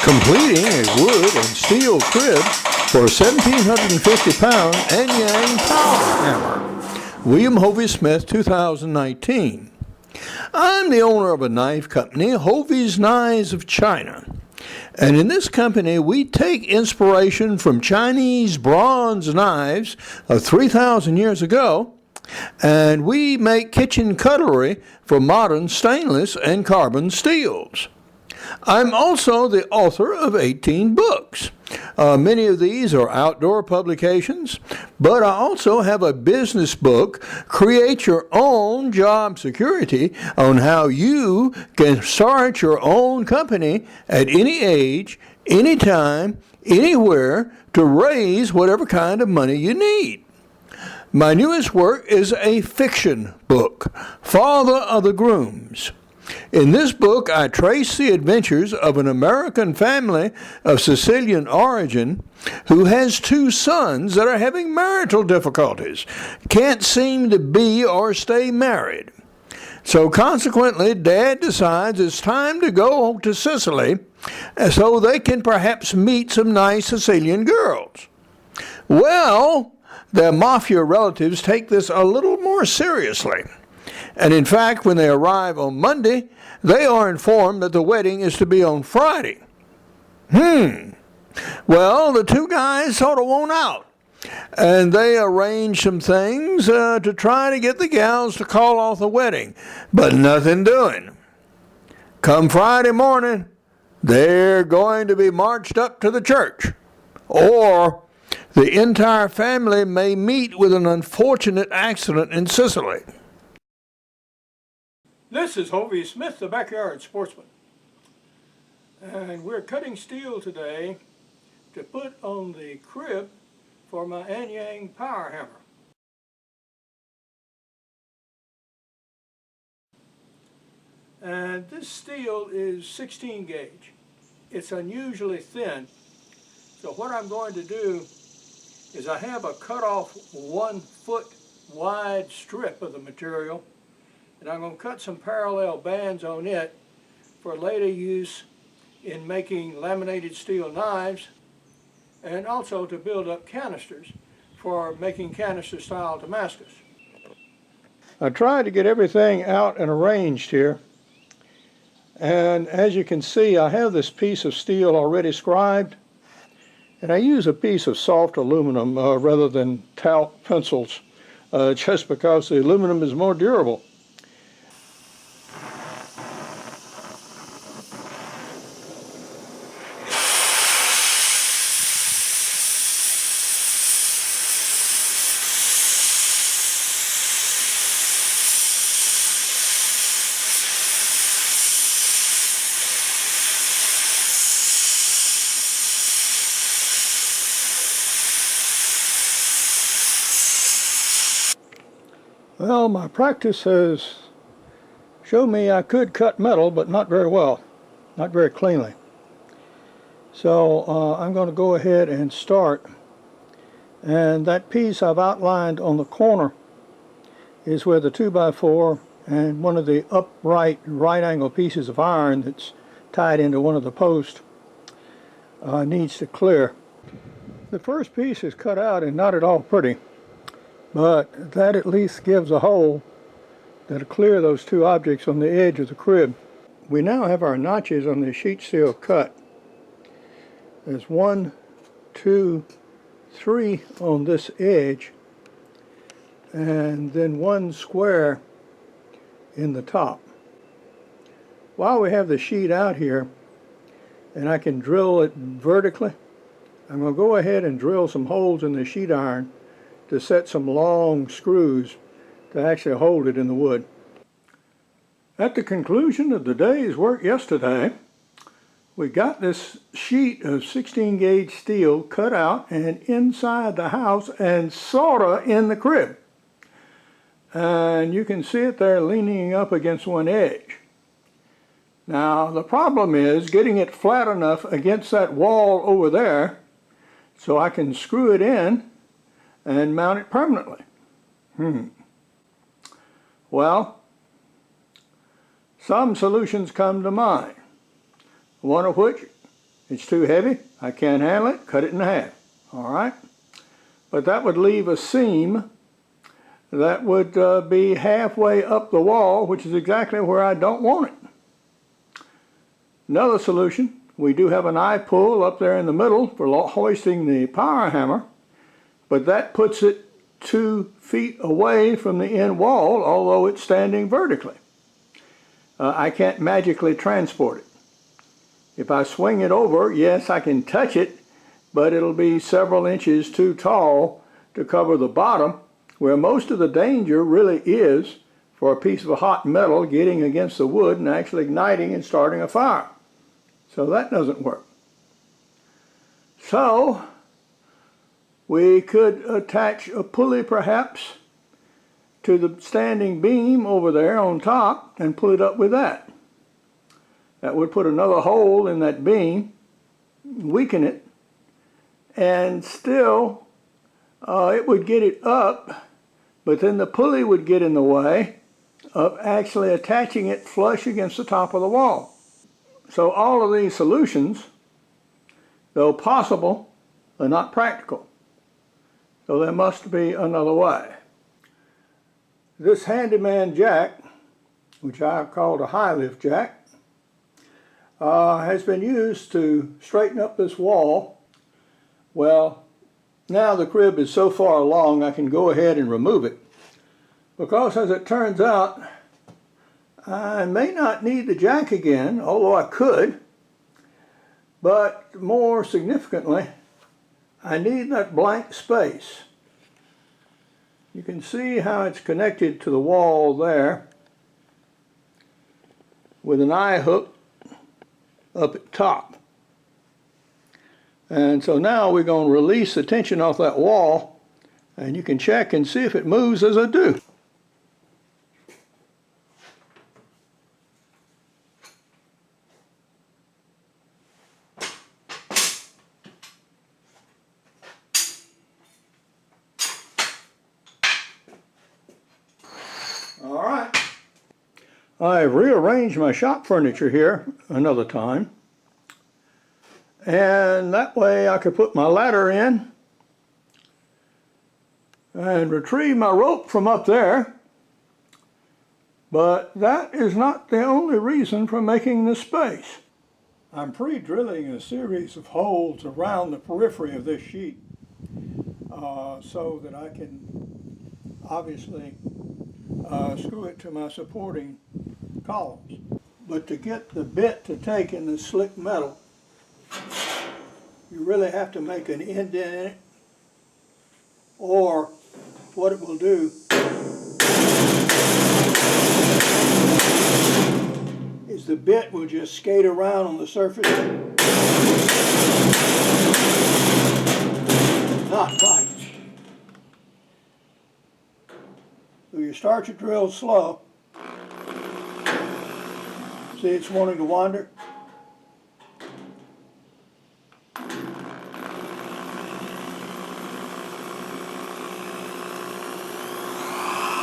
Completing a wood and steel crib for a 1,750-pound Anyang Power Hammer. William Hovey Smith, 2019. I'm the owner of a knife company, Hovey's Knives of China. And in this company, we take inspiration from Chinese bronze knives of 3,000 years ago, and we make kitchen cutlery for modern stainless and carbon steels. I'm also the author of 18 books. Many of these are outdoor publications, but I also have a business book, Create Your Own Job Security, on how you can start your own company at any age, anytime, anywhere to raise whatever kind of money you need. My newest work is a fiction book, Father of the Grooms. In this book, I trace the adventures of an American family of Sicilian origin who has two sons that are having marital difficulties, can't seem to be or stay married. So consequently, Dad decides it's time to go to Sicily so they can perhaps meet some nice Sicilian girls. Well, their mafia relatives take this a little more seriously. And in fact, when they arrive on Monday, they are informed that the wedding is to be on Friday. Well, the two guys sort of want out. And they arrange some things to try to get the gals to call off the wedding. But nothing doing. Come Friday morning, they're going to be marched up to the church. Or the entire family may meet with an unfortunate accident in Sicily. This is Hovey Smith, the Backyard Sportsman. And we're cutting steel today to put on the crib for my Anyang Power Hammer. And this steel is 16 gauge. It's unusually thin. So what I'm going to do is I have a cut off 1 foot wide strip of the material, and I'm going to cut some parallel bands on it for later use in making laminated steel knives, and also to build up canisters for making canister style Damascus. I tried to get everything out and arranged here, and as you can see, I have this piece of steel already scribed, and I use a piece of soft aluminum rather than talc pencils just because the aluminum is more durable. Well, my practice has shown me I could cut metal, but not very well, not very cleanly. So I'm going to go ahead and start. And that piece I've outlined on the corner is where the 2x4 and one of the upright right angle pieces of iron that's tied into one of the posts needs to clear. The first piece is cut out and not at all pretty, but that at least gives a hole that'll clear those two objects on the edge of the crib. We now have our notches on the sheet steel cut. There's 1, 2, 3 on this edge, and then 1 square in the top. While we have the sheet out here, and I can drill it vertically, I'm going to go ahead and drill some holes in the sheet iron to set some long screws to actually hold it in the wood. At the conclusion of the day's work yesterday, we got this sheet of 16 gauge steel cut out and inside the house and sorta in the crib. And you can see it there leaning up against one edge. Now the problem is getting it flat enough against that wall over there so I can screw it in and mount it permanently. Well, some solutions come to mind, one of which It's too heavy, I can't handle it, cut it in half. All right? But that would leave a seam that would be halfway up the wall, which is exactly where I don't want it. Another solution, we do have an eye pull up there in the middle for hoisting the power hammer, but that puts it 2 feet away from the end wall, although it's standing vertically. I can't magically transport it. If I swing it over, yes, I can touch it, but it'll be several inches too tall to cover the bottom, where most of the danger really is for a piece of hot metal getting against the wood and actually igniting and starting a fire. So that doesn't work. So we could attach a pulley perhaps to the standing beam over there on top and pull it up with that. That would put another hole in that beam, weaken it, and still it would get it up, but then the pulley would get in the way of actually attaching it flush against the top of the wall. So all of these solutions, though possible, are not practical. So there must be another way. This handyman jack, which I've called a high lift jack, has been used to straighten up this wall. Well, now the crib is so far along I can go ahead and remove it, because as it turns out I may not need the jack again, although I could, but more significantly I need that blank space. You can see how it's connected to the wall there with an eye hook up at top. And so now we're going to release the tension off that wall, and you can check and see if it moves as I do. All right. I've rearranged my shop furniture here another time, and that way I could put my ladder in and retrieve my rope from up there. But that is not the only reason for making this space. I'm pre-drilling a series of holes around the periphery of this sheet so that I can obviously screw it to my supporting columns. But to get the bit to take in the slick metal, you really have to make an indent in it, or what it will do is the bit will just skate around on the surface. Not right. So you start your drill slow. See, it's wanting to wander.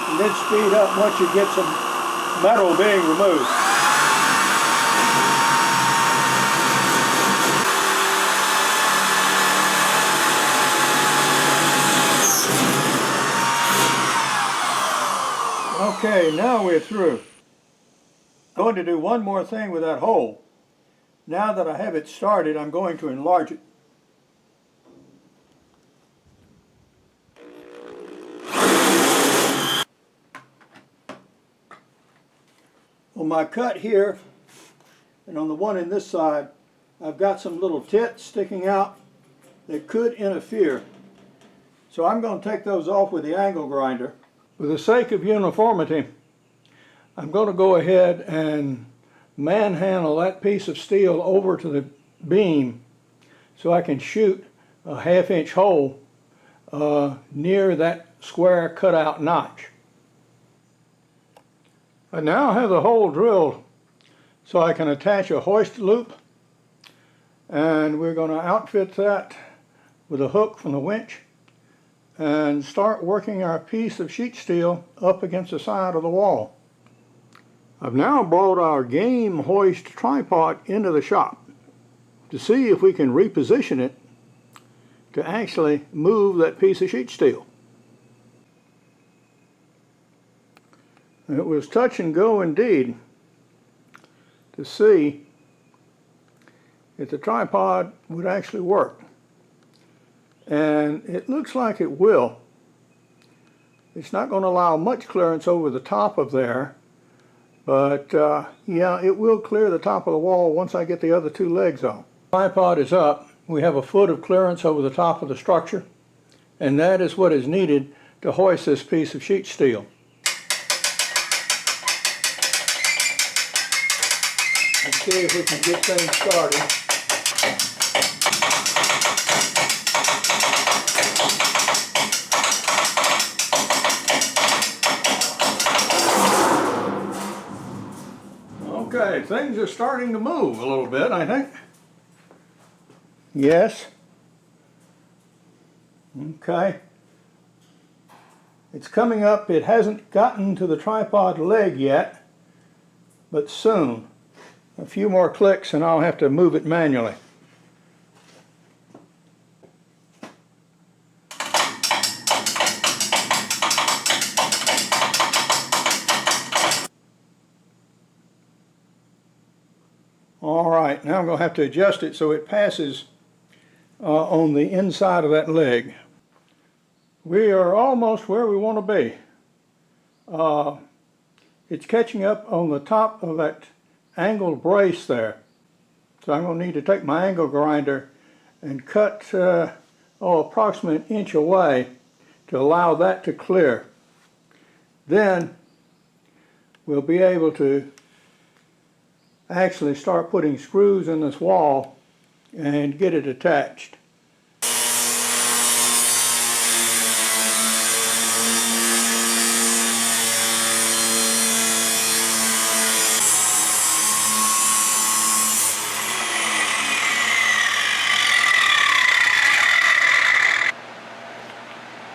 And then speed up once you get some metal being removed. Okay, now we're through. I'm going to do one more thing with that hole. Now that I have it started, I'm going to enlarge it. On my cut here, and on the one in this side, I've got some little tits sticking out that could interfere. So I'm going to take those off with the angle grinder. For the sake of uniformity, I'm going to go ahead and manhandle that piece of steel over to the beam so I can shoot a 1/2 inch hole near that square cutout notch. I now have the hole drilled so I can attach a hoist loop, and we're going to outfit that with a hook from the winch and start working our piece of sheet steel up against the side of the wall. I've now brought our game hoist tripod into the shop. to see if we can reposition it to actually move that piece of sheet steel. It was touch and go indeed to see if the tripod would actually work. And it looks like it will. It's not going to allow much clearance over the top of there, but yeah, it will clear the top of the wall once I get the other two legs on. The tripod is up. We have a foot of clearance over the top of the structure, and that is what is needed to hoist this piece of sheet steel. Let's see if we can get things started. Okay, things are starting to move a little bit, I think. Yes. Okay. It's coming up. It hasn't gotten to the tripod leg yet, but soon. A few more clicks and I'll have to move it manually. All right, now I'm going to have to adjust it so it passes on the inside of that leg. We are almost where we want to be. It's catching up on the top of that angled brace there. So I'm going to need to take my angle grinder and cut approximately an inch away to allow that to clear. Then we'll be able to actually start putting screws in this wall and get it attached.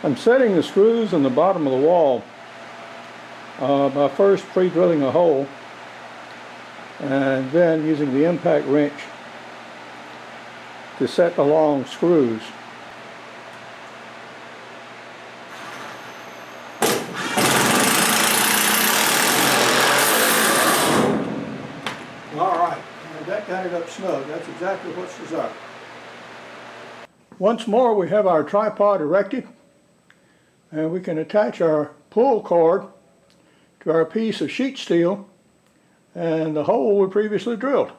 I'm setting the screws in the bottom of the wall by first pre-drilling a hole and then using the impact wrench to set the long screws. All right, that got it up snug. That's exactly what's desired. Once more, we have our tripod erected, and we can attach our pull cord to our piece of sheet steel and the hole we previously drilled.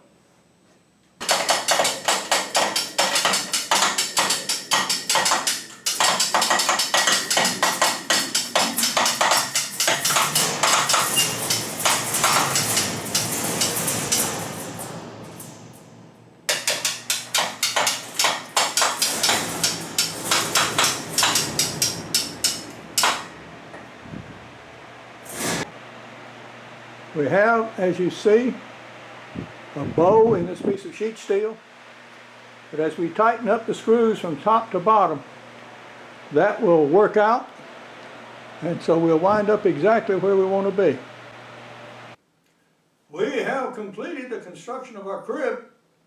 We have, as you see, a bow in this piece of sheet steel, but as we tighten up the screws from top to bottom, that will work out, and so we'll wind up exactly where we want to be. We have completed the construction of our crib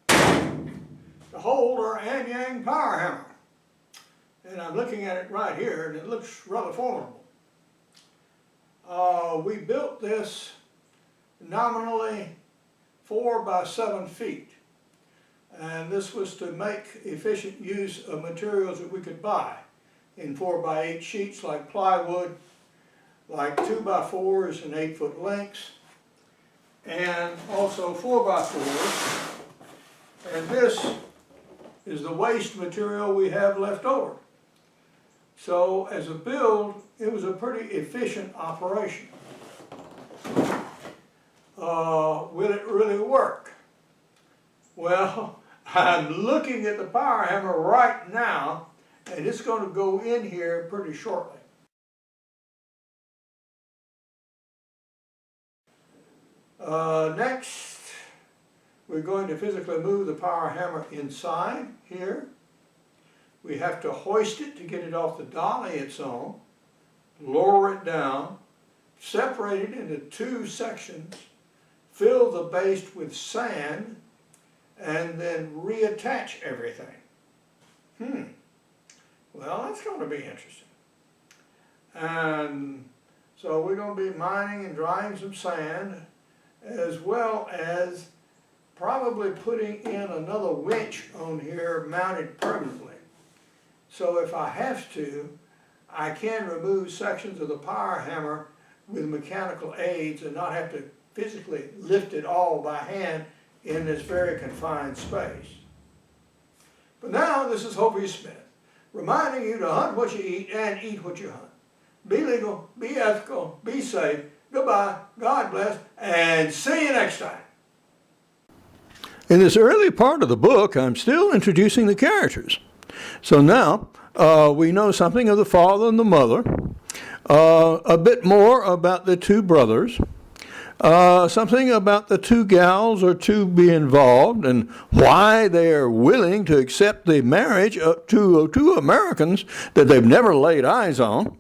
to hold our Anyang Power Hammer, and I'm looking at it right here, and it looks rather formidable. We built this nominally 4 by 7 feet, and this was to make efficient use of materials that we could buy in 4 by 8 sheets like plywood, like 2 by 4s and 8-foot lengths, and also 4 by 4s, and this is the waste material we have left over. So as a build, it was a pretty efficient operation. Will it really work? Well, I'm looking at the power hammer right now, and it's going to go in here pretty shortly. Next, we're going to physically move the power hammer inside here. We have to hoist it to get it off the dolly it's on, lower it down, separate it into 2 sections, fill the base with sand, and then reattach everything. Well, that's going to be interesting. And so we're going to be mining and drying some sand, as well as probably putting in another winch on here mounted permanently. So if I have to, I can remove sections of the power hammer with mechanical aids and not have to physically lift it all by hand in this very confined space. But now, this is Hovey Smith, reminding you to hunt what you eat and eat what you hunt. Be legal, be ethical, be safe. Goodbye, God bless, and see you next time. In this early part of the book, I'm still introducing the characters. So now, we know something of the father and the mother, a bit more about the two brothers, something about the two gals or to be involved and why they are willing to accept the marriage to two Americans that they've never laid eyes on.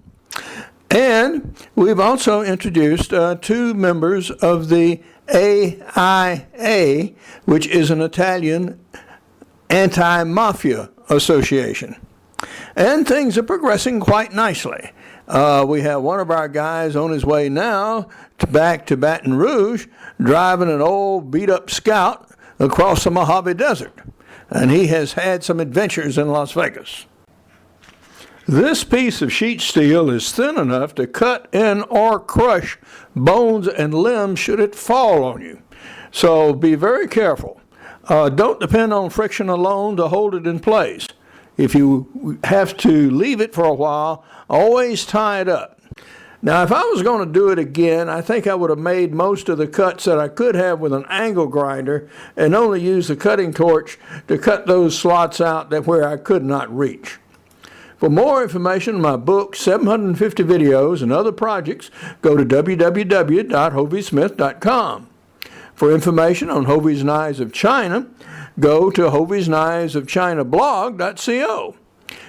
And we've also introduced two members of the AIA, which is an Italian anti-mafia association. And things are progressing quite nicely. We have one of our guys on his way now back to Baton Rouge, driving an old beat-up Scout across the Mojave Desert. And he has had some adventures in Las Vegas. This piece of sheet steel is thin enough to cut in or crush bones and limbs should it fall on you. So be very careful. Don't depend on friction alone to hold it in place. If you have to leave it for a while, always tie it up. Now, if I was going to do it again, I think I would have made most of the cuts that I could have with an angle grinder and only use the cutting torch to cut those slots out where I could not reach. For more information on my book, 750 videos, and other projects, go to www.hoveysmith.com. For information on Hovey's Knives of China, go to hoveysknivesofchinablog.co.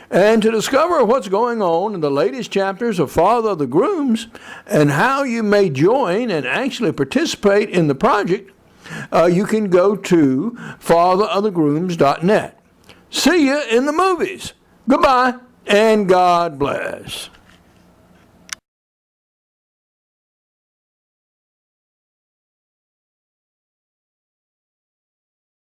And to discover what's going on in the latest chapters of Father of the Grooms and how you may join and actually participate in the project, you can go to fatherofthegrooms.net. See you in the movies. Goodbye, and God bless.